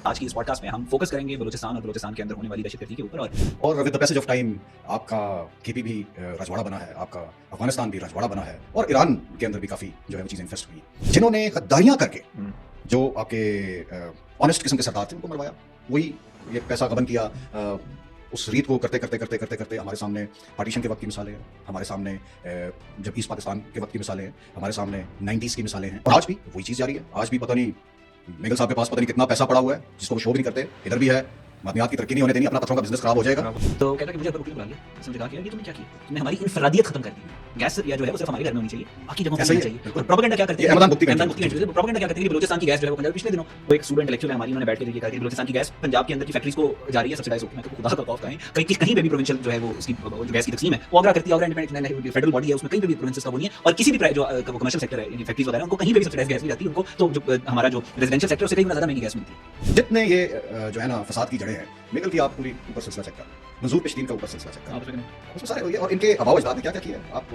आज की इस पॉडकास्ट में हम फोकस करेंगे बलूचिस्तान और बलूचिस्तान के अंदर होने वाली दहशतगर्दी के ऊपर। और with the passage of time आपका केपी भी रजवाड़ा बना है, आपका अफगानिस्तान भी रजवाड़ा बना है, और ईरान के अंदर भी काफ़ी जो है वो चीज़ें इन्फेस्ट हुई, जिन्होंने गद्दारियाँ करके जो आपके ऑनेस्ट किस्म के सरदार थे उनको मरवाया। वही ये पैसा गबन किया, उस रीत को करते करते करते करते करते हमारे सामने पार्टीशन के वक्त की मिसालें हैं, हमारे सामने जब ईस्ट पाकिस्तान के वक्त की मिसालें हैं, हमारे सामने 90s की मिसालें हैं, और आज भी वही चीज़ जारी है। आज भी पता नहीं मेगल साहब के पास पता नहीं कितना पैसा पड़ा हुआ है जिसको वो शो भी नहीं करते, इधर भी है। मादनियात की तरक्की नहीं होने देनी, अपना पत्थरों का बिजनेस खराब हो जाएगा। तो कहता कि मुझे रोटी बुला लिया, समझ कहा कि ये तुमने क्या किया, तुमने हमारी इनफरादियत खत्म कर दी। गैस या जो है वो सिर्फ हमारे घर में होनी चाहिए, बाकी जगहों पे नहीं चाहिए। और प्रोपेगेंडा क्या करते हैं, प्रोपेगेंडा क्या करते हैं कि बलूचिस्तान की गैस जो है वो पंजाब, पिछले दिनों वो एक स्टूडेंट इंटेलेक्चुअल है हमारी, उन्होंने बैठ के ये कहा कि बलूचिस्तान की गैस पंजाब के अंदर की फैक्ट्रीज को जा रही है सब्सिडाइज होकर। मैं तो खुदा का खौफ कहें कहीं पे भी प्रोविंशियल जो है वो उसकी गैस की तकसीम है वो आगरा करती है, आगरा इंडिपेंडेंट फेडरल बॉडी है, उसमें कहीं पे भी प्रोविंसेस का वो नहीं है। और किसी भी जो कमर्शियल सेक्टर है, फैक्ट्रीज वगैरह, उनको कहीं पे भी सब्सिडाइज गैस नहीं जाती उनको। तो जो हमारा जो रेजिडेंशियल सेक्टर उससे कहीं ज्यादा महंगी गैस मिलती है। जितने ये जो है ना फसाद की जड़ें हैं, मेगल की आप पूरी ऊपर सिलसिला चेक कर, मंजूर पेशतीन का ऊपर सिलसिला चेक कर, उसमें सारे और इनके अबाव अजदाद ने क्या क्या किया है आप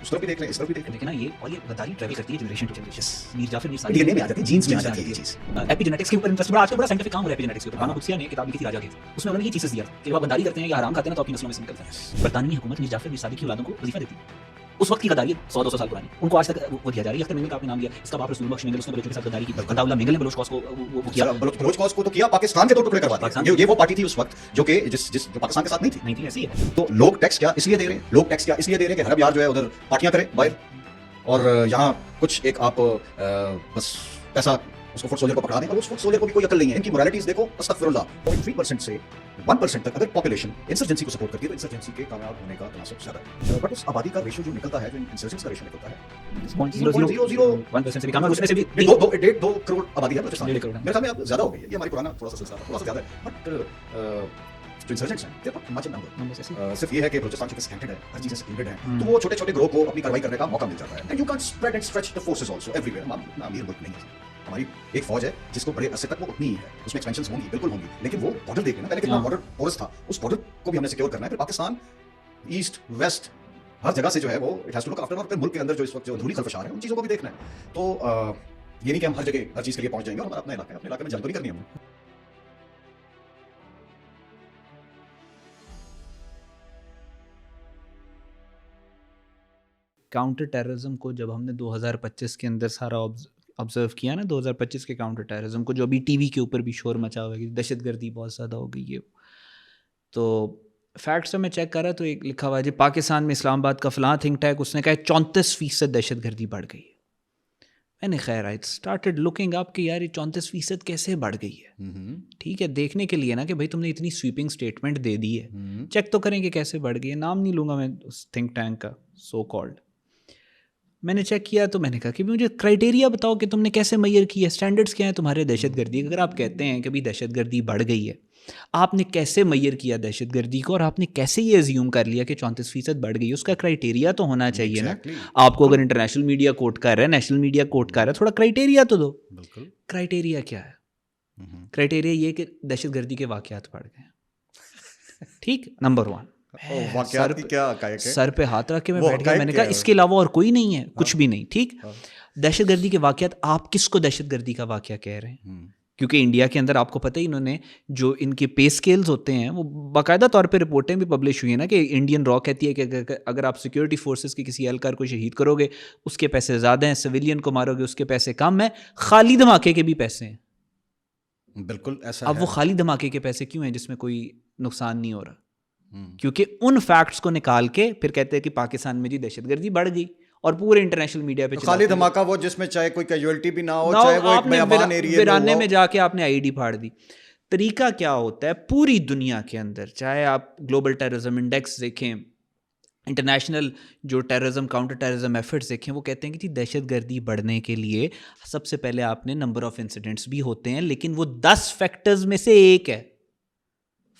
उस तरफ भी देख लें, इस तरफ भी देख लें। देखना ये और ये गद्दारी ट्रैवल करती है generation to generation. Mir Jafar Mir DNA में आ जाती है, जीन्स में आ जाती है ये चीज। एपिजेनेटिक्स के ऊपर इंटरेस्ट बड़ा, आजकल बड़ा साइंटिफिक काम हो रहा है एपिजेनेटिक्स के ऊपर। मानो कुत्सिया ने किताब लिखी थी राजा की, उसमें उन्होंने ये चीजें दिया कि जब आप गद्दारी करते हैं या हराम खाते हैं तो आपकी नस्लों में से निकलता है। बरतानवी हुकूमत मीर जाफर मीर सादिक की औलादों को वजीफा देती है। उस वक्त की गद्दारी 100-200 साल पुरानी, उनको आज तक वो दिया जा रही है। अख्तर मेंगल का आपने नाम लिया, इसका बाप रसूल बख्श मेंगल, उसने बलोचों के साथ गद्दारी की। अताउल्लाह मेंगल ने बलोच कॉज को वो किया, बलोच कॉज को तो किया, पाकिस्तान के दो टुकड़े करवा दिए। ये वो पार्टी थी उस वक्त जो कि जिस जो पाकिस्तान के साथ नहीं थी ऐसी है। तो लोग टैक्स क्या इसलिए दे रहे हैं, लोग टैक्स क्या इसलिए दे रहे हैं कि हरब यार जो है उधर पार्टियां करे बाहर, और यहाँ कुछ एक आप बस पैसा उसको फुट सोल्जर को पकड़ा दें, और उस फुट सोल्जर को भी कोई अकल नहीं है। इनकी मोरालिटीज देखो, अस्तगफिरुल्लाह। 0.3% से 1% तक अगर पॉपुलेशन इंसर्जेंसी को सपोर्ट करती है तो इंसर्जेंसी के कामयाब होने का तनासब ज्यादा है। बट उस आबादी का रेशियो जो निकलता है, जो इंसर्जेंसी का रेशियो निकलता है 0.001% से भी कम है, उसमें से भी 2 करोड़ आबादी है बलूचिस्तान। मेरे ख्याल में अब ज्यादा हो गई है, ये हमारी पुराना थोड़ा सा सिलसिला था, थोड़ा सा ज्यादा है। बट जो इंसर्जेंट्स हैं देखो हिमाचल नंबर सिर्फ ये है कि बलूचिस्तान चूंकि सेकेंडेड है, हर चीजें सेकेंडेड है, तो वो छोटे छोटे ग्रोह को अपनी कार्रवाई करने का मौका मिल जाता है। And you can spread and stretch the forces also everywhere. ना अमीर मुल्क नहीं है, हमारी एक फौज है जिसको बड़े अरसे तक वो उतनी ही है, उसमें एक्सपेंशंस होंगी, बिल्कुल होंगी, लेकिन वो बॉर्डर देख लेना, पहले कितना बॉर्डर पोरस था, उस बॉर्डर को भी हमने सिक्योर करना है। फिर पाकिस्तान ईस्ट वेस्ट हर जगह से जो है वो it has to look after, और फिर मुल्क के अंदर जो इस वक्त जो अंदरूनी खलफशार है उन चीजों को भी देखना है। तो ये नहीं कि हम हर जगह हर चीज के लिए पहुंच जाएंगे और हमारा अपने इलाके में जंग तो नहीं करनी है हमें। काउंटर टेररिज्म को जब हमने 2025 के अंदर सारा ऑब्जर्व किया ना, 2025 के काउंटर टेररिज्म को, जो अभी टीवी के ऊपर भी शोर मचा हुआ है कि दहशतगर्दी बहुत ज़्यादा हो गई है, तो फैक्ट्स में चेक करा तो एक लिखा हुआ है जी पाकिस्तान में इस्लामाबाद का फलां थिंक टैंक, उसने कहा 34% दहशतगर्दी बढ़ गई है। मैंने खैर आई स्टार्टेड लुकिंग अप कि यार ये 34% कैसे बढ़ गई है। ठीक है, देखने के लिए ना कि भाई तुमने इतनी स्वीपिंग स्टेटमेंट दे दी है, चेक तो करें कि कैसे बढ़ गई है। नाम नहीं लूँगा मैं उस थिंक टैंक का, सो कॉल्ड। मैंने चेक किया तो मैंने कहा कि मुझे क्राइटेरिया बताओ कि तुमने कैसे मैयर किया, स्टैंडर्ड्स क्या हैं तुम्हारे दहशतगर्दी। अगर आप कहते हैं कि भाई दहशतगर्दी बढ़ गई है, आपने कैसे मैयर किया दहशतगर्दी को, और आपने कैसे ये अज्यूम कर लिया कि 34% बढ़ गई, उसका क्राइटेरिया तो होना चाहिए ना। आपको अगर इंटरनेशनल मीडिया कोट कर रहा है, नेशनल मीडिया कोट कर रहा है, थोड़ा क्राइटेरिया तो दो। क्राइटेरिया क्या है? क्राइटेरिया ये कि दहशतगर्दी के वाकयात बढ़ गए। ठीक, नंबर 1। सर पे हाथ रख के मैं बैठ गया, मैंने कहा इसके अलावा और कोई नहीं है, कुछ भी नहीं। ठीक, दहशतगर्दी के वाकयात, आप किसको दहशतगर्दी का वाकया कह रहे हैं? क्योंकि इंडिया के अंदर आपको पता ही, इन्होंने जो इनके पे स्केल्स होते हैं वो बाकायदा तौर पे रिपोर्टें भी पब्लिश हुई है ना, कि इंडियन रॉ कहती है कि अगर आप सिक्योरिटी फोर्सेस के किसी एहलकार को शहीद करोगे उसके पैसे ज़्यादा हैं, सिविलियन को मारोगे उसके पैसे कम हैं, खाली धमाके के भी पैसे हैं। बिल्कुल ऐसा अब वो खाली धमाके के पैसे क्यों हैं जिसमें कोई नुकसान नहीं हो रहा? क्योंकि उन फैक्ट्स को निकाल के फिर कहते हैं कि पाकिस्तान में जी दहशतगर्दी बढ़ गई, और पूरे इंटरनेशनल मीडिया पे खाली धमाका वो जिसमें चाहे कोई कैजुअलिटी भी ना हो, चाहे वो एक बयान एरिया वीराने में जाके आपने आईडी फाड़ दी। तरीका क्या होता है पूरी दुनिया के अंदर, चाहे आप ग्लोबल टेररिज्म इंडेक्स देखें, इंटरनेशनल जो टेररिज्म काउंटर टेररिज्म एफर्ट्स देखें, वो कहते हैं कि जी दहशतगर्दी बढ़ने के लिए सबसे पहले आपने नंबर ऑफ इंसिडेंट्स भी होते हैं, लेकिन वो 10 फैक्टर्स में से एक है।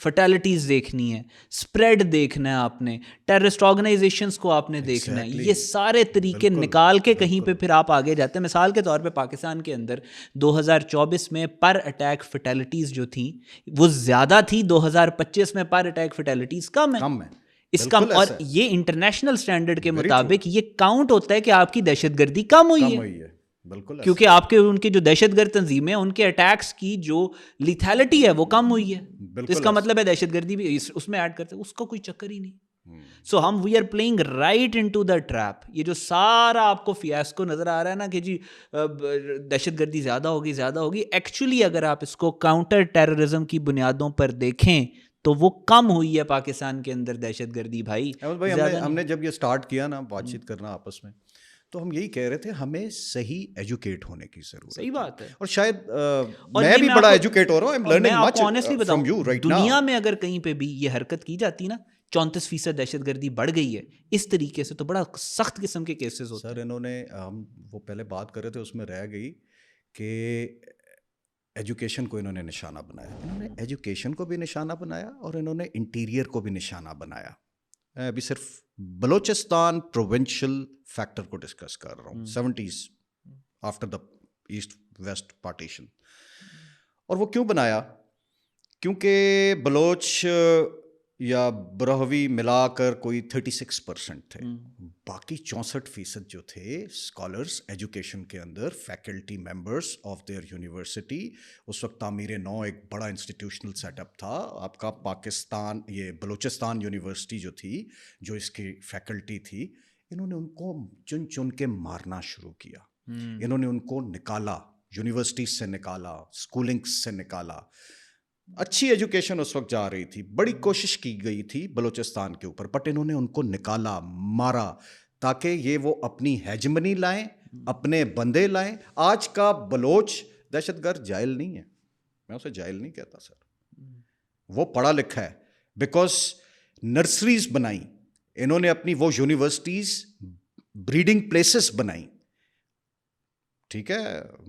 फर्टैलिटीज़ देखनी है, स्प्रेड देखना है, आपने टेररिस्ट ऑर्गेनाइजेशंस को आपने देखना है, ये सारे तरीके निकाल के कहीं पे फिर आप आगे जाते हैं। मिसाल के तौर पे पाकिस्तान के अंदर 2024 में पर अटैक फर्टैलिटीज़ जो थी वो ज़्यादा थी, 2025 में पर अटैक फर्टैलिटीज़ कम है। इसका और ये इंटरनेशनल स्टैंडर्ड के मुताबिक ये काउंट होता है कि आपकी दहशतगर्दी कम हुई है। बिल्कुल ऐसा। क्योंकि आपके उनके जो दहशतगर्द तंजीमें हैं उनके अटैक्स की जो लिथैलिटी है वो कम हुई है, तो बिल्कुल इसका ऐसा। मतलब है दहशतगर्दी भी उसमें ऐड करते हैं, उसका कोई चक्कर ही नहीं। सो हम we are playing right into the trap. ये जो सारा आपको फियास्को नजर आ रहा है ना कि जी दहशतगर्दी ज़्यादा होगी, एक्चुअली अगर आप इसको काउंटर टेररिज्म की बुनियादों पर देखें तो वो कम हुई है पाकिस्तान के अंदर दहशतगर्दी भाई। अहमद भाई, ज़्यादा नहीं। हमने जब ये स्टार्ट किया ना बातचीत करना आपस में, तो हम यही कह रहे थे हमें सही एजुकेट होने की जरूरत सही बात है। और शायद और मैं ये भी मैं बड़ा आपको- एजुकेट हो रहा हूँ। आई एम और मैं लर्निंग आपको मच ऑनेस्टली फ्रॉम बताऊं, यू राइट नाउ। दुनिया में अगर कहीं पे भी ये हरकत की जाती ना, 34% दहशतगर्दी बढ़ गई है इस तरीके से, तो बड़ा सख्त किस्म के केसेस होते हैं। सर इन्होंने हम वो पहले बात कर रहे थे उसमें रह गई कि एजुकेशन को इन्होंने निशाना बनाया। इन्होंने एजुकेशन को भी निशाना बनाया और इन्होंने इंटीरियर को भी निशाना बनाया। मैं अभी सिर्फ बलोचिस्तान प्रोविंशियल फैक्टर को डिस्कस कर रहा हूँ, 70s after the east west partition. और वो क्यों बनाया? क्योंकि बलोच या ब्रहवी मिलाकर कोई 36% थे। बाकी 64% जो थे स्कॉलर्स एजुकेशन के अंदर, faculty members of their university. उस वक्त तामीर नौ एक बड़ा इंस्टीट्यूशनल सेटअप था आपका पाकिस्तान, ये बलूचिस्तान यूनिवर्सिटी जो थी, जो इसकी फैकल्टी थी, इन्होंने उनको चुन चुन के मारना शुरू किया। इन्होंने उनको निकाला, यूनिवर्सिटी से निकाला, स्कूलिंग से निकाला। अच्छी एजुकेशन उस वक्त जा रही थी, बड़ी कोशिश की गई थी बलूचिस्तान के ऊपर, बट इन्होंने उनको निकाला, मारा, ताकि ये वो अपनी हेजमनी लाएं, अपने बंदे लाएं। आज का बलोच दहशतगर्द जाहिल नहीं है, मैं उसे जाहिल नहीं कहता सर, वो पढ़ा लिखा है। बिकॉज नर्सरीज बनाई इन्होंने अपनी, वो यूनिवर्सिटीज ब्रीडिंग प्लेसेस बनाई। ठीक है,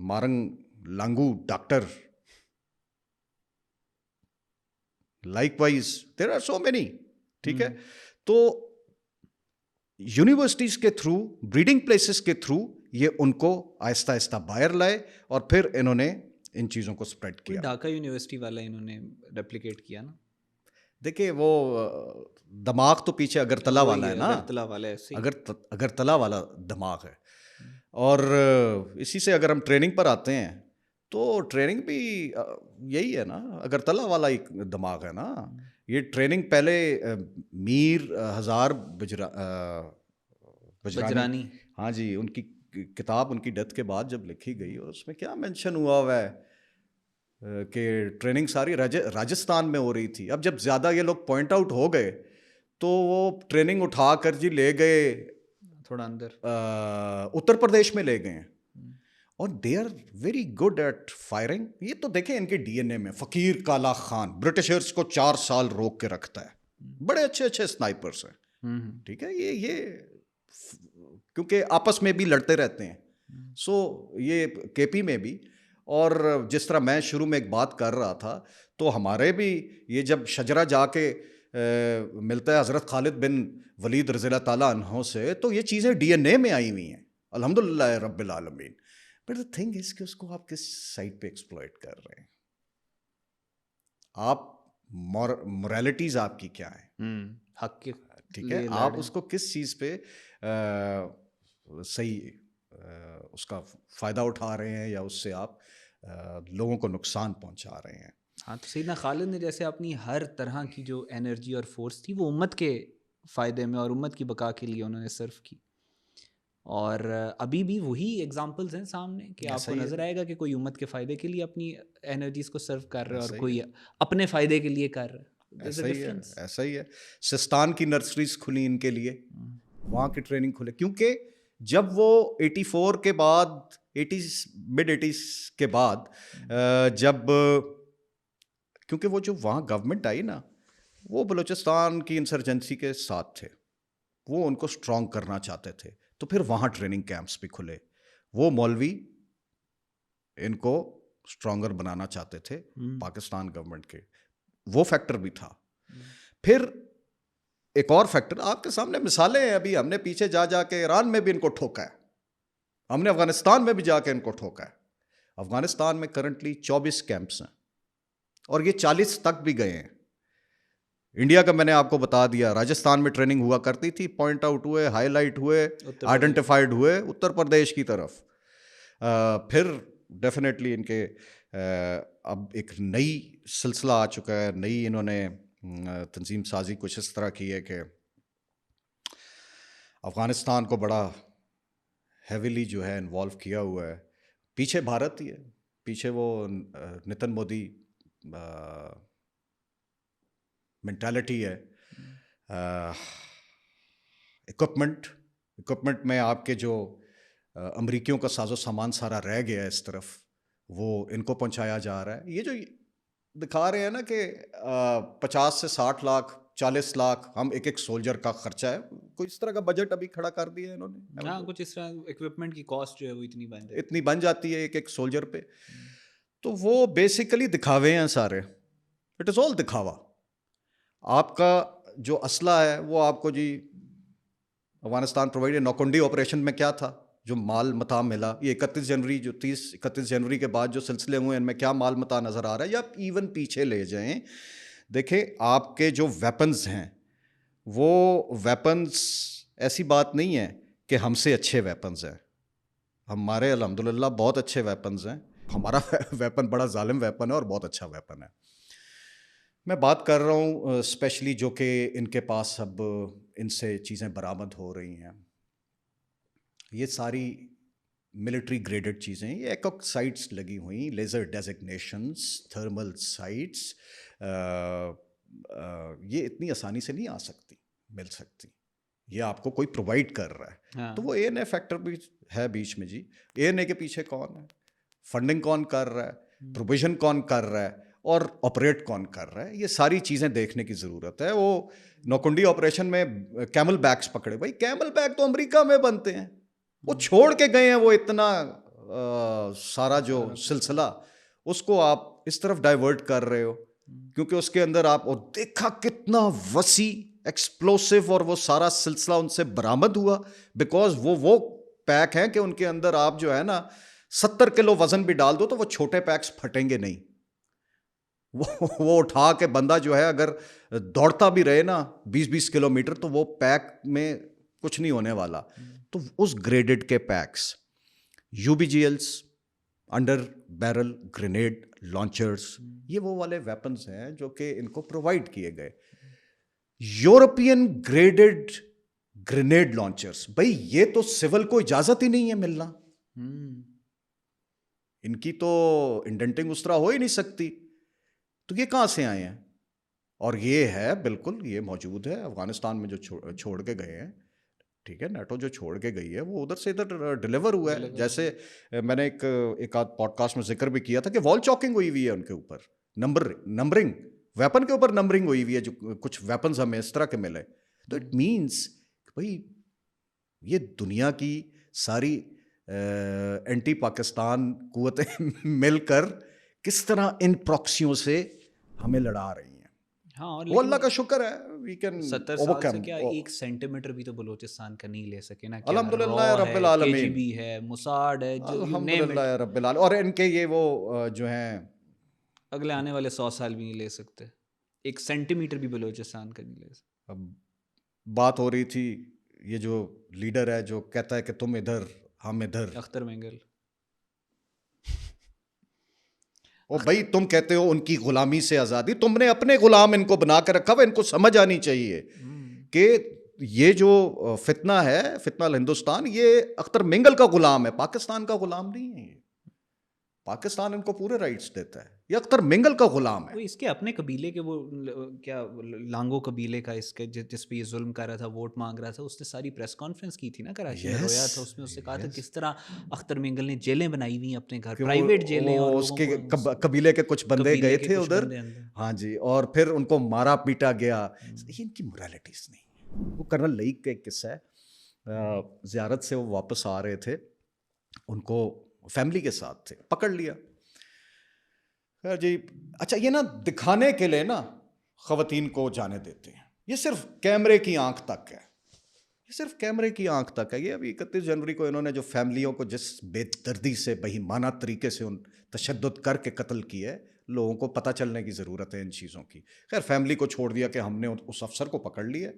Marang Langu doctor, likewise there are so many. ठीक है, तो यूनिवर्सिटीज के थ्रू, ब्रीडिंग प्लेसेस के थ्रू ये उनको आहिस्ता आहिस्ता बाहर लाए और फिर इन्होंने इन चीज़ों को स्प्रेड किया। ढाका यूनिवर्सिटी वाला इन्होंने रेप्लिकेट किया ना। देखिए वो दिमाग तो पीछे अगरतला वाला है ना, अगरतला वाला ऐसे ही। अगरतला वाला दिमाग है। और इसी से अगर हम ट्रेनिंग पर आते हैं तो ट्रेनिंग भी यही है ना, अगरतला वाला ही दिमाग है ना। ये ट्रेनिंग पहले मीर हजार बजरानी, हाँ जी, उनकी किताब उनकी डेथ के बाद जब लिखी गई, और उसमें क्या मेंशन हुआ हुआ है कि ट्रेनिंग सारी राजस्थान में हो रही थी। अब जब ज़्यादा ये लोग पॉइंट आउट हो गए तो वो ट्रेनिंग उठा कर जी ले गए थोड़ा अंदर, उत्तर प्रदेश में ले गए हैं। और they are very good at firing. ये तो देखें इनके डीएनए में, फकीर काला खान ब्रिटिशर्स को 4 साल रोक के रखता है, बड़े अच्छे अच्छे स्नाइपर्स हैं। ठीक है, ये क्योंकि आपस में भी लड़ते रहते हैं, सो ये केपी में भी। और जिस तरह मैं शुरू में एक बात कर रहा था, तो हमारे भी ये जब शजरा जाके मिलता है हज़रत खालिद बिन वलीद रज़ियल्लाहु ताला अन्हो से, तो ये चीज़ें डीएनए में आई हुई हैं, अल्हम्दुलिल्लाह रब्बिल आलमीन। बट द थिंग इज कि उसको आप किस साइड पे एक्सप्लॉइट कर रहे हैं, आप मोरालिटीज आपकी क्या है, हक के, ठीक है, आप उसको किस चीज़ पे सही उसका फ़ायदा उठा रहे हैं या उससे आप लोगों को नुकसान पहुंचा रहे हैं। हाँ, तो सैयदना खालिद ने जैसे अपनी हर तरह की जो एनर्जी और फोर्स थी वो उम्मत के फ़ायदे में और उम्मत की बका के लिए उन्होंने सर्व की। और अभी भी वही एग्जांपल्स हैं सामने कि आपको नज़र आएगा कि कोई उम्मत के फ़ायदे के लिए अपनी एनर्जीज को सर्व कर रहा है और कोई अपने फ़ायदे के लिए कर रहा है। ऐसा ही है। सिस्तान की नर्सरीज खुली इनके लिए, वहाँ की ट्रेनिंग खुले, क्योंकि जब वो 84 के बाद, 80s मिड 80s के बाद जब, क्योंकि वो जो वहाँ गवर्नमेंट आई ना, वो बलूचिस्तान की इंसर्जेंसी के साथ थे, वो उनको स्ट्रॉन्ग करना चाहते थे, तो फिर वहाँ ट्रेनिंग कैंप्स भी खुले। वो मौलवी इनको स्ट्रॉन्गर बनाना चाहते थे पाकिस्तान गवर्नमेंट के, वो फैक्टर भी था। फिर एक और फैक्टर आपके सामने मिसालें हैं, अभी हमने पीछे जा जाके ईरान में भी इनको ठोका है, हमने अफगानिस्तान में भी जाके इनको ठोका है। अफगानिस्तान में करंटली 24 कैंप्स हैं और ये 40 तक भी गए हैं। इंडिया का मैंने आपको बता दिया, राजस्थान में ट्रेनिंग हुआ करती थी, पॉइंट आउट हुए, हाईलाइट हुए, आइडेंटिफाइड हुए उत्तर प्रदेश की तरफ। फिर डेफिनेटली इनके अब एक नई सिलसिला आ चुका है, नई इन्होंने तंजीम साजी कुछ इस तरह की है कि अफ़गानिस्तान को बड़ा हैविली जो है इन्वॉल्व किया हुआ है। पीछे भारत ही है, पीछे वो नितिन मोदी मेंटालिटी है। इक्विपमेंट में आपके जो अमरीकियों का साजो सामान सारा रह गया है इस तरफ, वो इनको पहुंचाया जा रहा है। ये जो दिखा रहे हैं ना कि 50 से 60 लाख 40 लाख हम एक सोल्जर का खर्चा है, कोई इस तरह का बजट अभी खड़ा कर दिया है इन्होंने। हाँ, कुछ इस तरह इक्विपमेंट की कॉस्ट जो है वो इतनी बन जाती है एक सोल्जर पे। तो वो बेसिकली दिखावे हैं सारे, इट इज़ ऑल दिखावा। आपका जो असला है वो आपको जी अफगानिस्तान प्रोवाइड, नौकुंडी ऑपरेशन में क्या था, जो माल मता मिला, ये 31 जनवरी जो 31 जनवरी के बाद जो सिलसिले हुए इनमें क्या माल मता नज़र आ रहा है। या इवन पीछे ले जाएं, देखें आपके जो वेपन्स हैं वो वेपन्स ऐसी बात नहीं है कि हमसे अच्छे वेपन्स हैं, हमारे अल्हम्दुलिल्लाह बहुत अच्छे वेपन्स हैं। हमारा वेपन बड़ा जालिम वेपन है और बहुत अच्छा वेपन है। मैं बात कर रहा हूँ स्पेशली जो कि इनके पास अब इनसे चीज़ें बरामद हो रही हैं, ये सारी मिलिट्री ग्रेडेड चीज़ें, ये एकॉक साइट्स लगी हुई, लेज़र डेजिग्नेशंस, थर्मल साइट्स, ये इतनी आसानी से नहीं आ सकती, मिल सकती, ये आपको कोई प्रोवाइड कर रहा है। हाँ। तो वो ANA फैक्टर भी है बीच में जी। ANA के पीछे कौन है, फंडिंग कौन कर रहा है, प्रोविजन कौन कर रहा है और ऑपरेट कौन कर रहा है, ये सारी चीज़ें देखने की ज़रूरत है। वो नौकुंडी ऑपरेशन में कैमल बैग्स पकड़े, भाई कैमल बैग तो अमेरिका में बनते हैं, वो छोड़ के गए हैं, वो इतना सारा जो सिलसिला उसको आप इस तरफ डाइवर्ट कर रहे हो, क्योंकि उसके अंदर आप, और देखा कितना वसी एक्सप्लोसिव और वो सारा सिलसिला उनसे बरामद हुआ, बिकॉज वो पैक हैं कि उनके अंदर आप जो है ना 70 किलो वजन भी डाल दो तो वो छोटे पैक्स फटेंगे नहीं। वो उठा के बंदा जो है अगर दौड़ता भी रहे ना 20-20 किलोमीटर तो वो पैक में कुछ नहीं होने वाला। तो उस ग्रेडेड के PACS, UBGLs, under barrel grenade launchers, ये वो वाले वेपन्स हैं जो कि इनको प्रोवाइड किए गए। यूरोपियन ग्रेडेड ग्रेनेड लॉन्चर्स, भाई ये तो सिविल को इजाजत ही नहीं है मिलना, इनकी तो इंडेंटिंग उस तरह हो ही नहीं सकती, तो ये कहां से आए हैं? और ये है बिल्कुल, ये मौजूद है अफगानिस्तान में जो छोड़ के गए हैं, ठीक है, NATO जो छोड़ के गई है वो उधर से इधर डिलीवर हुआ है। जैसे मैंने एक आध पॉडकास्ट में जिक्र भी किया था कि वॉल चॉकिंग हुई हुई है उनके ऊपर, नंबरिंग, वेपन के ऊपर नंबरिंग हुई हुई है, जो कुछ वेपन्स हमें इस तरह के मिले। तो इट मीन्स भाई ये दुनिया की सारी एंटी पाकिस्तान कुव्वतें मिलकर किस तरह इन प्रॉक्सियों से हमें लड़ा रही हैं। हाँ, और वो अल्लाह का शुक्र है, वी कैन 70 साल से क्या 1 सेंटीमीटर भी तो बलूचिस्तान का नहीं ले सके ना। अल्हम्दुलिल्लाह रब्बिल आलमीन, KGB है, मुसाड है, जो अल्हम्दुलिल्लाह रब्बिल आलमीन। और इनके ये वो जो हैं अगले आने वाले 100 साल भी नहीं ले सकते, 1 सेंटीमीटर भी बलूचिस्तान का नहीं ले सकते। अब बात हो रही थी, ये जो लीडर है जो कहता है कि तुम इधर हम इधर, अख्तर मेंगल, ओ भाई तुम कहते हो उनकी गुलामी से आज़ादी, तुमने अपने गुलाम इनको बना कर रखा हुआ। इनको समझ आनी चाहिए कि ये जो फितना है, फितना हिंदुस्तान, ये अख्तर मेंगल का गुलाम है, पाकिस्तान का गुलाम नहीं है। पाकिस्तान इनको पूरे राइट्स देता है, ये अख्तर मेंगल का गुलाम है। वो इसके अपने कबीले के, वो क्या लांगो कबीले का, इसके जिस पे ये जुल्म कर रहा था, वोट मांग रहा था, उसने सारी प्रेस कॉन्फ्रेंस की थी ना कराची में, रोया था उसमें, उससे कहा था किस तरह अख्तर मेंगल ने जेलें बनाई हुई अपने घर, प्राइवेट जेलें, और उसके कबीले के कुछ बंदे गए थे उधर, हाँ जी, और फिर उनको मारा पीटा गया। ये इनकी मोरालिटीज नहीं। वो कर्नल लईक का एक किस्सा है, ज़ियारत से वो वापस आ रहे थे, उनको फैमिली के साथ थे, पकड़ लिया। खैर जी, अच्छा ये ना दिखाने के लिए ना ख़वातीन को जाने देते हैं, ये सिर्फ कैमरे की आंख तक है, ये सिर्फ कैमरे की आंख तक है। ये अभी 31 जनवरी को इन्होंने जो फैमिलियों को जिस बेदर्दी से, बेईमाना तरीके से उन तशद्दुद करके कत्ल किया है, लोगों को पता चलने की ज़रूरत है इन चीज़ों की। खैर फैमिली को छोड़ दिया कि हमने उस अफसर को पकड़ लिया,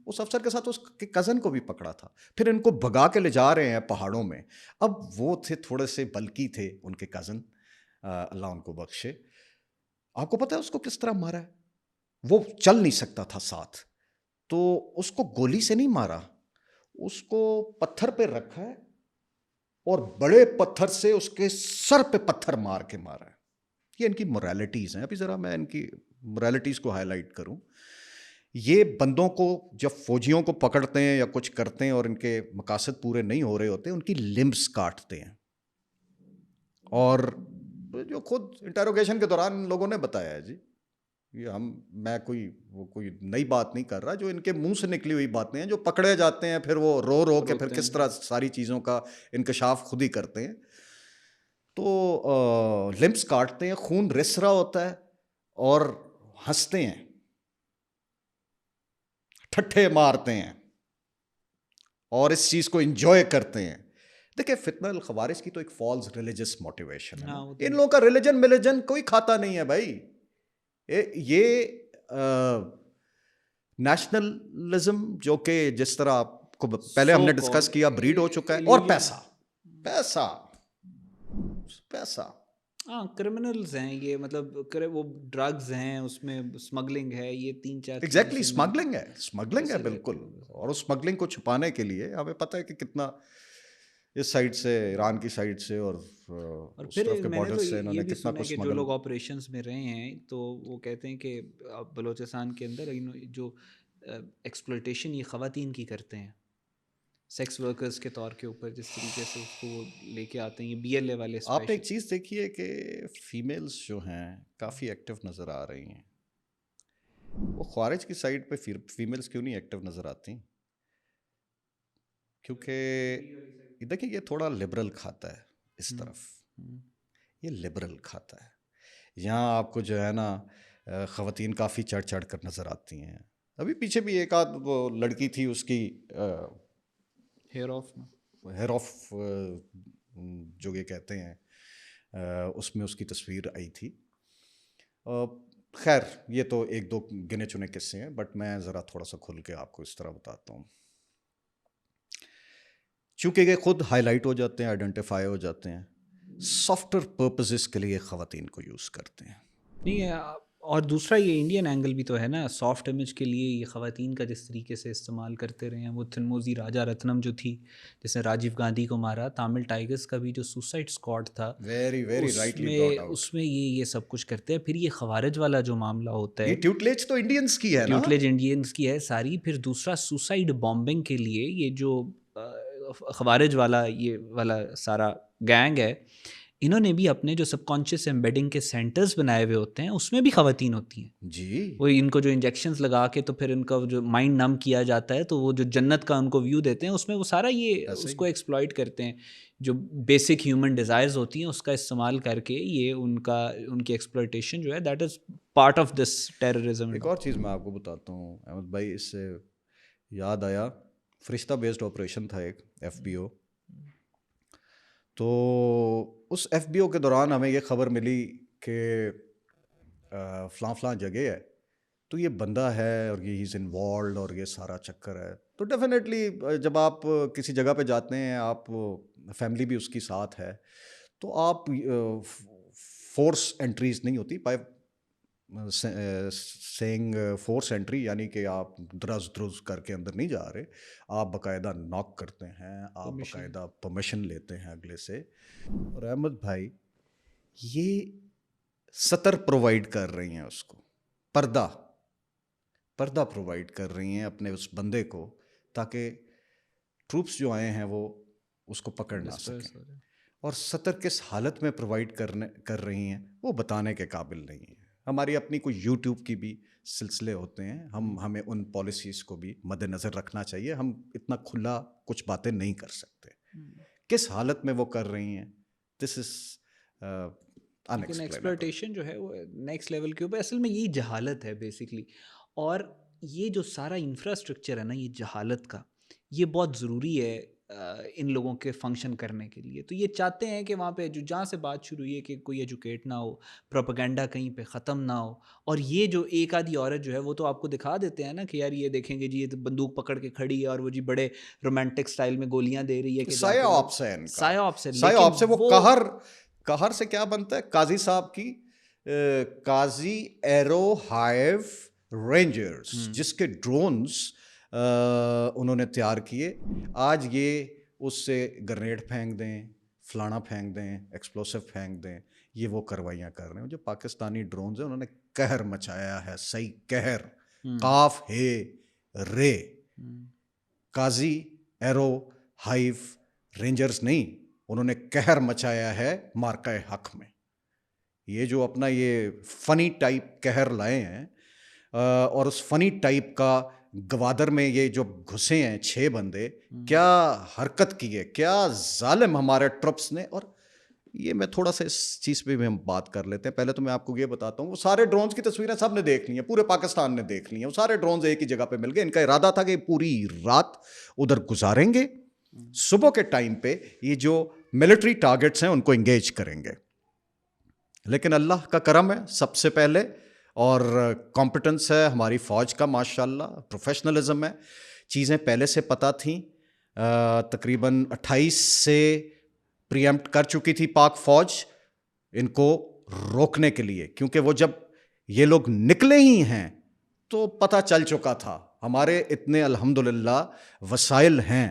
उस अफसर के साथ उसके कज़न को भी पकड़ा था, फिर इनको भगा के ले जा रहे हैं पहाड़ों में। अब वो थे थोड़े से बल्कि थे उनके कज़न, अल्लाह उनको बख्शे। आपको पता है उसको किस तरह मारा है? वो चल नहीं सकता था साथ, तो उसको गोली से नहीं मारा, उसको पत्थर पे रखा है और बड़े पत्थर से उसके सर पे पत्थर मार के मारा है। ये इनकी मोरालिटीज़ हैं। अभी ज़रा मैं इनकी मोरालिटीज़ को हाईलाइट करूं। ये बंदों को जब फौजियों को पकड़ते हैं या कुछ करते हैं और इनके मकासद पूरे नहीं हो रहे होते, उनकी लिम्ब्स काटते हैं। और जो खुद इंटेरोगेशन के दौरान लोगों ने बताया है जी, ये मैं कोई नई बात नहीं कर रहा, जो इनके मुंह से निकली हुई बातें हैं, जो पकड़े जाते हैं फिर वो रो के फिर किस तरह सारी चीज़ों का इंकशाफ खुद ही करते हैं। तो लिम्स काटते हैं, खून रिस रहा होता है और हंसते हैं, ठट्ठे मारते हैं और इस चीज़ को एंजॉय करते हैं। देखिए फितना अल खवारिज की तो एक फॉल्स रिलीजियस मोटिवेशन है। इन लोगों का रिलीजन कोई खाता नहीं है भाई। ये नेशनलिज्म जो कि जिस तरह आपको पहले हमने डिस्कस किया ब्रीड हो चुका है, और पैसा पैसा पैसा। हाँ, क्रिमिनल्स हैं ये, मतलब वो ड्रग्स हैं, उसमें स्मगलिंग है, ये 3-4 एग्जैक्टली स्मगलिंग है बिल्कुल। और उस स्मगलिंग को छुपाने के लिए हमें पता है कि कितना इस साइड से, ईरान की साइड से और उस फिर तरफ के मैंने बॉर्डर तो से इन्होंने ये भी कितना सुना है कुछ कि जो स्मगल। लोग ऑपरेशंस में रहे हैं तो वो कहते हैं कि अब बलूचिस्तान के अंदर जो एक्सप्लॉयटेशन ये ख़वातीन की करते हैं सेक्स वर्कर्स के तौर के ऊपर, जिस तरीके से उसको लेके आते हैं ये BLA वाले। आपने एक चीज़ देखी है कि फीमेल्स जो हैं काफ़ी एक्टिव नज़र आ रही हैं। वो ख्वारिज की साइड पे फीमेल्स क्यों नहीं एक्टिव नज़र आती? क्योंकि देखिए ये थोड़ा लिबरल खाता है इस तरफ, ये लिबरल खाता है। यहाँ आपको जो है ना ख़वातीन काफ़ी चढ़ कर नज़र आती हैं। अभी पीछे भी एक आध वो लड़की थी, उसकी हेयर ऑफ जो ये कहते हैं, उसमें उसकी तस्वीर आई थी। खैर ये तो एक दो गिने चुने किस्से हैं, बट मैं ज़रा थोड़ा सा खुल के आपको इस तरह बताता हूँ। चूँकि ये खुद हाईलाइट हो जाते हैं, आइडेंटिफाई हो जाते हैं, सॉफ्टवेयर पर्पसेस के लिए ख़वातीन को यूज़ करते हैं। नहीं है, और दूसरा ये इंडियन एंगल भी तो है ना, सॉफ्ट इमेज के लिए ये ख़वातीन का जिस तरीके से इस्तेमाल करते रहे हैं। वो थिन्मोजी राजा रत्नम जो थी, जिसने राजीव गांधी को मारा, तामिल टाइगर्स का भी जो सुसाइड स्क्वाड था, वेरी राइटली ब्रॉट आउट, उसमें ये सब कुछ करते हैं। फिर ये खवारिज वाला जो मामला होता है, ये ट्यूटलेज तो इंडियंस की है ना, ट्यूटलेज इंडियंस की है सारी। फिर दूसरा सुसाइड बॉम्बिंग के लिए ये जो खवारिज वाला ये वाला सारा गैंग है, इन्होंने भी अपने जो सबकॉन्शियस एम्बेडिंग के सेंटर्स बनाए हुए होते हैं, उसमें भी ख़वातीन होती हैं जी। वो इनको जो इंजेक्शंस लगा के तो फिर इनका जो माइंड नम किया जाता है, तो वो जो जन्नत का उनको व्यू देते हैं, उसमें वो सारा ये उसको एक्सप्लॉइट करते हैं। जो बेसिक ह्यूमन डिज़ायर्स होती हैं उसका इस्तेमाल करके ये उनकी एक्सप्लॉइटेशन जो है, that is part of this terrorism. एक और चीज़ मैं आपको बताता हूँ अहमद भाई, इससे याद आया, फरिश्ता बेस्ड ऑपरेशन था एक FBO। तो उस FBO के दौरान हमें ये ख़बर मिली कि फ़लाँ जगह है, तो ये बंदा है और ये इज़ इन्वॉल्व और ये सारा चक्कर है। तो डेफिनेटली जब आप किसी जगह पे जाते हैं, आप फैमिली भी उसकी साथ है, तो आप फोर्स एंट्रीज नहीं होती, बाय सेइंग फोर्स एंट्री, यानी कि आप द्रुज करके अंदर नहीं जा रहे, आप बाकायदा नॉक करते हैं, आप बाकायदा परमिशन लेते हैं अगले से। और अहमद भाई ये सतर प्रोवाइड कर रही हैं उसको, पर्दा प्रोवाइड कर रही हैं अपने उस बंदे को, ताकि ट्रूप्स जो आए हैं वो उसको पकड़ ना सकें। और सतर किस हालत में प्रोवाइड कर रही हैं वो बताने के काबिल नहीं है। हमारी अपनी कोई YouTube की भी सिलसिले होते हैं, हमें उन पॉलिसीज़ को भी मद्देनज़र रखना चाहिए। हम इतना खुला कुछ बातें नहीं कर सकते। किस हालत में वो कर रही हैं, दिस इज़ एक्सप्लॉयटेशन जो है वो नेक्स्ट लेवल के ऊपर। असल में यही जहालत है बेसिकली। और ये जो सारा इंफ्रास्ट्रक्चर है ना, ये जहालत का, ये बहुत ज़रूरी है इन लोगों के फंक्शन करने के लिए। तो ये चाहते हैं कि वहाँ पे जो जहाँ से बात शुरू हुई है कि कोई एजुकेट ना हो, प्रोपेगेंडा कहीं पे ख़त्म ना हो, और ये जो एक आधी औरत जो है वो तो आपको दिखा देते हैं ना कि यार ये देखेंगे जी, ये तो बंदूक पकड़ के खड़ी है और वो जी बड़े रोमांटिक स्टाइल में गोलियां दे रही है कि सायोप्स है इनका, सायोप्स है। सायोप्स है। वो कहर से क्या बनता है? काजी साहब की काजी एरो हाइव रेंजर्स, जिसके ड्रोन्स उन्होंने तैयार किए। आज ये उससे ग्रेनेड फेंक दें, फलाना फेंक दें, एक्सप्लोसिव फेंक दें, ये वो कार्रवाइयाँ कर रहे हैं। जो पाकिस्तानी ड्रोन्स हैं उन्होंने कहर मचाया है, सही कहर, काफ हे रे। काजी एरो हाइव रेंजर्स नहीं, उन्होंने कहर मचाया है मार्का हक में। ये जो अपना ये फनी टाइप कहर लाए हैं और उस फनी टाइप का गवादर में ये जो घुसे हैं 6 बंदे, क्या हरकत की है, क्या जालिम हमारे ट्रुप्स ने। और ये मैं थोड़ा सा इस चीज़ पे भी हम बात कर लेते हैं। पहले तो मैं आपको ये बताता हूँ, वो सारे ड्रोन्स की तस्वीरें सब ने देख ली हैं, पूरे पाकिस्तान ने देख ली हैं। वो सारे ड्रोन्स एक ही जगह पे मिल गए। इनका इरादा था कि पूरी रात उधर गुजारेंगे, सुबह के टाइम पे ये जो मिलिट्री टारगेट्स हैं उनको एंगेज करेंगे। लेकिन अल्लाह का करम है सबसे पहले, और कॉम्पिटेंस है हमारी फ़ौज का, माशाल्लाह, प्रोफेशनलिज्म है। चीज़ें पहले से पता थी, तकरीबन 28 से प्रीएम्प्ट कर चुकी थी पाक फ़ौज इनको रोकने के लिए, क्योंकि वो जब ये लोग निकले ही हैं तो पता चल चुका था। हमारे इतने अल्हम्दुलिल्लाह वसाइल हैं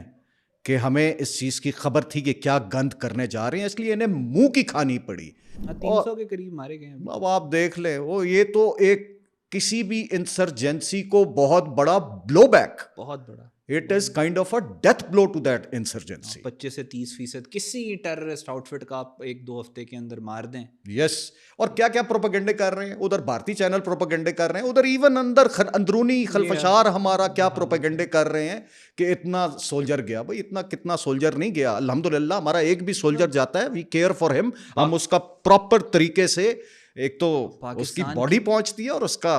कि हमें इस चीज़ की खबर थी कि क्या गंद करने जा रहे हैं, इसलिए इन्हें मुंह की खानी पड़ी। 300 के करीब मारे गए। अब आप देख ले, वो ये तो एक किसी भी इंसर्जेंसी को बहुत बड़ा ब्लो बैक, बहुत बड़ा, it is kind of a death blow to that insurgency. 25 से 30% किसी टेररिस्ट आउटफिट का आप 1-2 हफ्ते के अंदर मार दें। यस, और क्या क्या प्रोपेगेंडे कर रहे हैं उधर, भारतीय चैनल प्रोपेगेंडे कर रहे हैं उधर, इवन अंदर अंदरूनी खलफशार हमारा क्या प्रोपेगेंडे कर रहे हैं कि इतना सोल्जर गया। भाई इतना कितना सोल्जर नहीं गया, अल्हम्दुलिल्लाह हमारा एक भी सोल्जर जाता है, वी केयर फॉर हिम, हम उसका प्रॉपर तरीके से, एक तो उसकी बॉडी पहुंचती है और उसका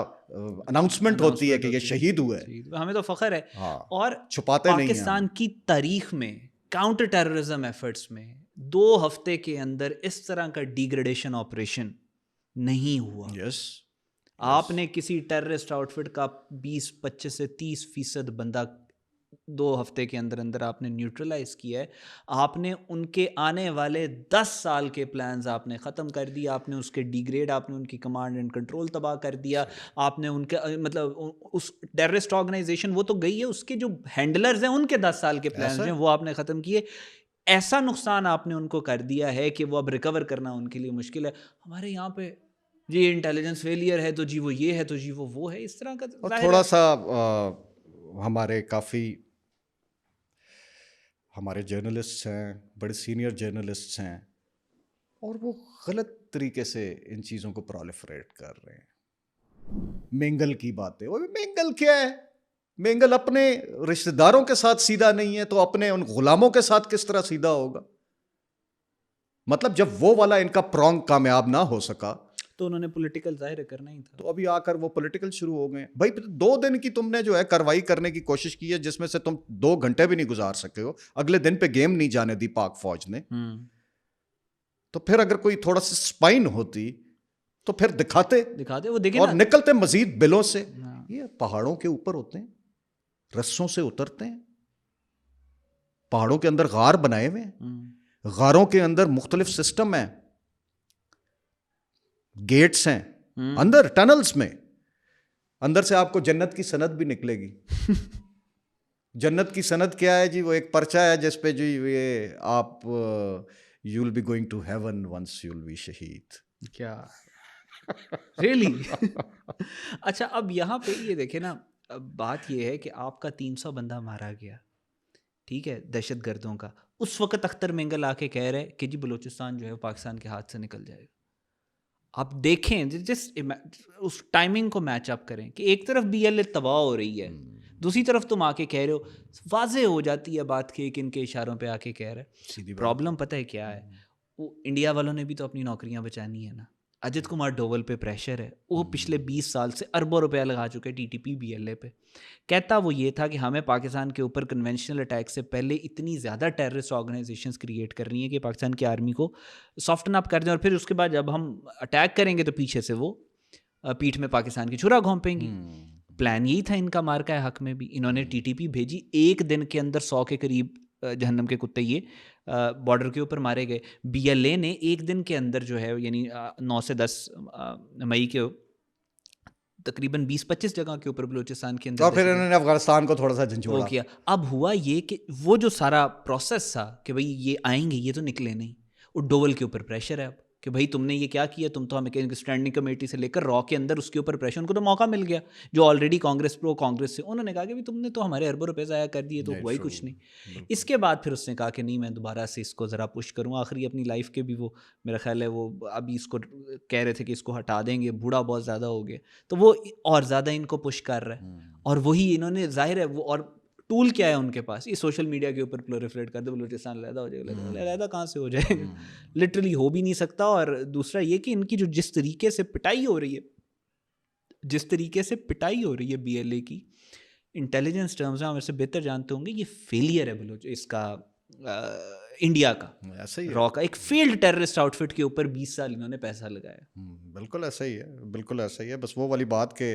अनाउंसमेंट होती है कि ये शहीद हुआ है, हमें तो फख्र है। हाँ, और छुपाते नहीं हैं। पाकिस्तान की तारीख में काउंटर टेररिज्म एफर्ट्स में 2 हफ्ते के अंदर इस तरह का डिग्रेडेशन ऑपरेशन नहीं हुआ। यस, आपने किसी टेररिस्ट आउटफिट का 20-25 से 30% बंदा 2 हफ्ते के अंदर अंदर आपने न्यूट्रलाइज किया है। आपने उनके आने वाले 10 साल के प्लान्स आपने ख़त्म कर दिया, आपने उसके डिग्रेड, आपने उनकी कमांड एंड कंट्रोल तबाह कर दिया, आपने उनके मतलब उस टेररिस्ट ऑर्गेनाइजेशन वो तो गई है, उसके जो हैंडलर्स हैं उनके 10 साल के प्लान्स हैं वो आपने ख़त्म किए। ऐसा नुकसान आपने उनको कर दिया है कि वो अब रिकवर करना उनके लिए मुश्किल है। हमारे यहाँ पे जी इंटेलिजेंस फेलियर है तो जी वो ये है तो जी वो है, इस तरह का। और थोड़ा सा हमारे काफ़ी हमारे जर्नलिस्ट हैं, बड़े सीनियर जर्नलिस्ट हैं, और वो गलत तरीके से इन चीज़ों को प्रोलिफरेट कर रहे हैं। मेंगल की बातें, वो मेंगल क्या है? मेंगल अपने रिश्तेदारों के साथ सीधा नहीं है तो अपने उन गुलामों के साथ किस तरह सीधा होगा? मतलब जब वो वाला इनका प्रॉन्ग कामयाब ना हो सका तो उन्होंने पॉलिटिकल जाहिर करना ही था, तो अभी आकर वो पॉलिटिकल शुरू हो गए। भाई 2 दिन की तुमने जो है कार्रवाई करने की कोशिश की है, जिसमें से तुम 2 घंटे भी नहीं गुजार सके हो, अगले दिन पे गेम नहीं जाने दी पाक फौज ने। तो फिर अगर कोई थोड़ा सा स्पाइन होती तो फिर दिखाते वो देखे और ना? निकलते मजीद बिलों से। ये पहाड़ों के ऊपर होते हैं, रस्सों से उतरते हैं, पहाड़ों के अंदर गार बनाए हुए हैं, गारों के अंदर मुख्तलिफ सिस्टम है, गेट्स हैं अंदर, टनल्स में, अंदर से आपको जन्नत की सनद भी निकलेगी। जन्नत की सनद क्या है जी? वो एक पर्चा है जिस पे जी ये आप you will be going to heaven once you will be शहीद। क्या रियली? अच्छा, अब यहाँ पे ये देखे ना, बात ये है कि आपका 300 बंदा मारा गया, ठीक है, दहशत गर्दों का। उस वक्त अख्तर मेंगल आके कह रहे कि जी बलूचिस्तान जो है पाकिस्तान के हाथ से निकल जाएगा। आप देखें जिस उस टाइमिंग को मैच अप करें कि एक तरफ BLA तबाह हो रही है, दूसरी तरफ तुम आके कह रहे हो, वाज़े हो जाती है बात कि इनके इशारों पे आके कह रहे हैं। प्रॉब्लम पता है क्या है? वो इंडिया वालों ने भी तो अपनी नौकरियां बचानी है ना। अजित कुमार डोवल पे प्रेशर है, वो पिछले 20 साल से अरबों रुपया लगा चुके हैं टीटीपी बीएलए पे। कहता वो ये था कि हमें पाकिस्तान के ऊपर कन्वेंशनल अटैक से पहले इतनी ज़्यादा टेररिस्ट ऑर्गेनाइजेशंस क्रिएट कर रही हैं कि पाकिस्तान की आर्मी को सॉफ्टन अप कर दें, और फिर उसके बाद जब हम अटैक करेंगे तो पीछे से वो पीठ में पाकिस्तान की छुरा घोंपेंगी। प्लान यही था इनका, मार का हक में भी इन्होंने टीटीपी भेजी, एक दिन के अंदर 100 के करीब जहन्नम के कुत्ते ये बॉर्डर के ऊपर मारे गए। बीएलए ने एक दिन के अंदर जो है, यानी 9 से 10 मई के तकरीबन 20-25 जगह के ऊपर बलूचिस्तान के अंदर, और फिर इन्होंने अफगानिस्तान को थोड़ा सा झंझोड़ा किया। अब हुआ ये कि वो जो सारा प्रोसेस था कि भाई ये आएंगे, ये तो निकले नहीं, और डोवल के ऊपर प्रेशर है अब कि भाई तुमने ये क्या किया, तुम तो हमें स्टैंडिंग कमेटी से लेकर रॉ के अंदर उसके ऊपर प्रेशर, उनको तो मौका मिल गया जो ऑलरेडी कांग्रेस से, उन्होंने कहा कि भाई तुमने तो हमारे अरबों रुपए ज़ाया कर दिए, तो हुआ ही कुछ नहीं। इसके बाद फिर उसने कहा कि नहीं, मैं दोबारा से इसको ज़रा पुश करूँगा। आखिरी अपनी लाइफ के भी वो, मेरा ख्याल है वो अभी इसको कह रहे थे कि इसको हटा देंगे, बूढ़ा बहुत ज़्यादा हो गया, तो वो और ज़्यादा इनको पुश कर रहा है। और वही इन्होंने, जाहिर है वो, और टूल क्या है उनके पास, ये सोशल मीडिया के ऊपर प्रोलिफरेट कर दे, बलूचिस्तान अलहदा हो जाएगा, अलहदा कहाँ से हो जाएगा, लिटरली हो भी नहीं सकता। और दूसरा ये कि इनकी जो जिस तरीके से पिटाई हो रही है बीएलए की, इंटेलिजेंस टर्म्स में, हम इससे बेहतर जानते होंगे, ये फेलियर है बलूच इसका इंडिया का, ऐसा ही रॉ का एक फेल्ड टेररिस्ट आउटफिट के ऊपर 20 साल इन्होंने पैसा लगाया। बिल्कुल ऐसा ही है, बिल्कुल ऐसा ही है। बस वो वाली बात के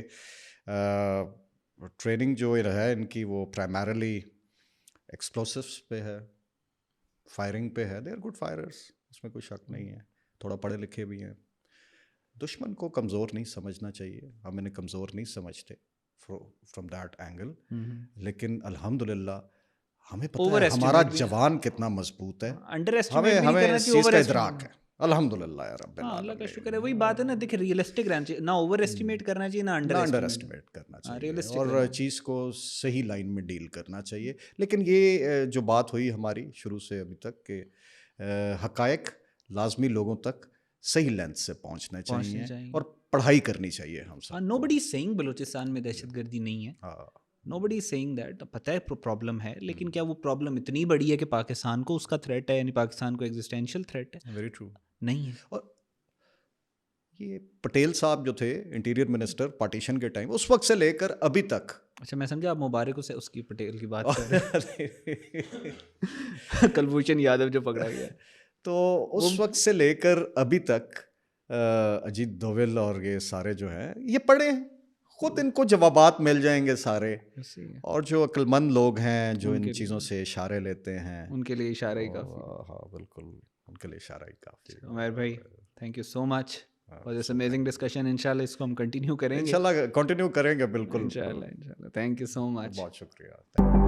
ट्रेनिंग जो है इनकी, वो प्राइमरीली एक्सप्लोसिव्स पे है, फायरिंग पे है। दे आर गुड फायरर्स, उसमें कोई शक नहीं है, थोड़ा पढ़े लिखे भी हैं। दुश्मन को कमज़ोर नहीं समझना चाहिए, हम इन्हें कमज़ोर नहीं समझते फ्रॉम दैट एंगल। लेकिन अल्हम्दुलिल्लाह हमें पता है हमारा जवान कितना मजबूत है, हमें इस चीज़ का इदराक है, अल्हम्दुलिल्लाह यार रब्बिल आलमीन। अल्लाह का शुक्र है। वही बात है ना, देखिए रियलिस्टिक रहना चाहिए, ना ओवर एस्टिमेट करना चाहिए, ना अंडर एस्टिमेट करना चाहिए, और चीज़ को सही लाइन में डील करना चाहिए। लेकिन ये जो बात हुई हमारी शुरू से अभी तक कि हकायक लाजमी लोगों तक सही लेंथ से पहुंचने चाहिए और पढ़ाई करनी चाहिए हम सब। नोबडी इज सेइंग बलूचिस्तान में दहशतगर्दी नहीं है, नोबडी इज सेइंग दैट, पता है प्रॉब्लम है, लेकिन क्या वो प्रॉब्लम इतनी बड़ी है कि पाकिस्तान को उसका थ्रेट है, यानी पाकिस्तान को एग्जिस्टेंशियल थ्रेट है? वेरी ट्रू, नहीं है। और ये पटेल साहब जो थे इंटीरियर मिनिस्टर पार्टीशन के टाइम, उस वक्त से लेकर अभी तक, अच्छा मैं समझा आप मुबारक से उसकी पटेल की बात कर रहे हैं कुलभूषण यादव जो पकड़ा गया, तो उस वक्त से लेकर अभी तक अजीत डोवल और ये सारे जो हैं ये पढ़े हैं, खुद इनको जवाबात मिल जाएंगे सारे। और जो अक्लमंद लोग हैं जो इन चीज़ों से इशारे लेते हैं, उनके लिए इशारा ही काफ़ी। हाँ बिल्कुल, उनके लिए इशारा ही काफ़ी। उमर भाई thank you so much for this amazing discussion. इंशाल्लाह इसको हम कंटिन्यू करेंगे, इंशाल्लाह कंटिन्यू करेंगे, बिल्कुल इंशाल्लाह। थैंक यू सो मच, बहुत शुक्रिया।